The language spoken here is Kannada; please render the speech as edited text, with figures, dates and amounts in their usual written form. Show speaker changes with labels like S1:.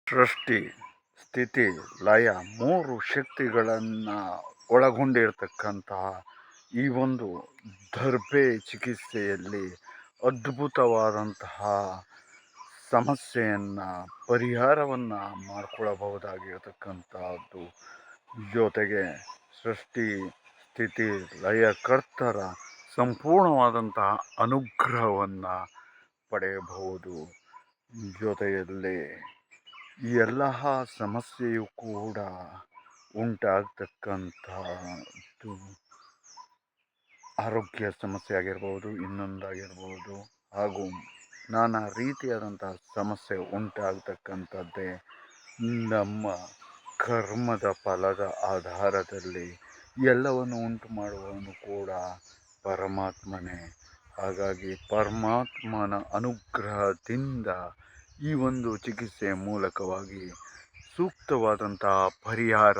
S1: ಸೃಷ್ಟಿ, ಸ್ಥಿತಿ, ಲಯ ಮೂರು ಶಕ್ತಿಗಳನ್ನು ಒಳಗೊಂಡಿರ್ತಕ್ಕಂತಹ ಈ ಒಂದು ದರ್ಬೆ ಚಿಕಿತ್ಸೆಯಲ್ಲಿ ಅದ್ಭುತವಾದಂತಹ ಸಮಸ್ಯೆಯನ್ನು ಪರಿಹಾರವನ್ನು ಮಾಡಿಕೊಳ್ಳಬಹುದಾಗಿರತಕ್ಕಂತಹದ್ದು. ಜೊತೆಗೆ ಸೃಷ್ಟಿ ಸ್ಥಿತಿ ಲಯಕರ್ತರ ಸಂಪೂರ್ಣವಾದಂತಹ ಅನುಗ್ರಹವನ್ನು ಪಡೆಯಬಹುದು. ಜೊತೆಯಲ್ಲಿ ಎಲ್ಲ ಸಮಸ್ಯೆಯು ಕೂಡ ಉಂಟಾಗ್ತಕ್ಕಂಥದ್ದು ಆರೋಗ್ಯ ಸಮಸ್ಯೆ ಆಗಿರ್ಬೋದು, ಇನ್ನೊಂದಾಗಿರ್ಬೋದು, ಹಾಗೂ ನಾನಾ ರೀತಿಯಾದಂತಹ ಸಮಸ್ಯೆ ಉಂಟಾಗ್ತಕ್ಕಂಥದ್ದೇ ನಮ್ಮ ಕರ್ಮದ ಫಲದ ಆಧಾರದಲ್ಲಿ. ಎಲ್ಲವನ್ನು ಉಂಟು ಮಾಡುವವನು ಕೂಡ ಪರಮಾತ್ಮನೇ. ಹಾಗಾಗಿ ಪರಮಾತ್ಮನ ಅನುಗ್ರಹದಿಂದ ಈ ಒಂದು ಚಿಕಿತ್ಸೆಯ ಮೂಲಕವಾಗಿ ಸೂಕ್ತವಾದಂತಹ ಪರಿಹಾರ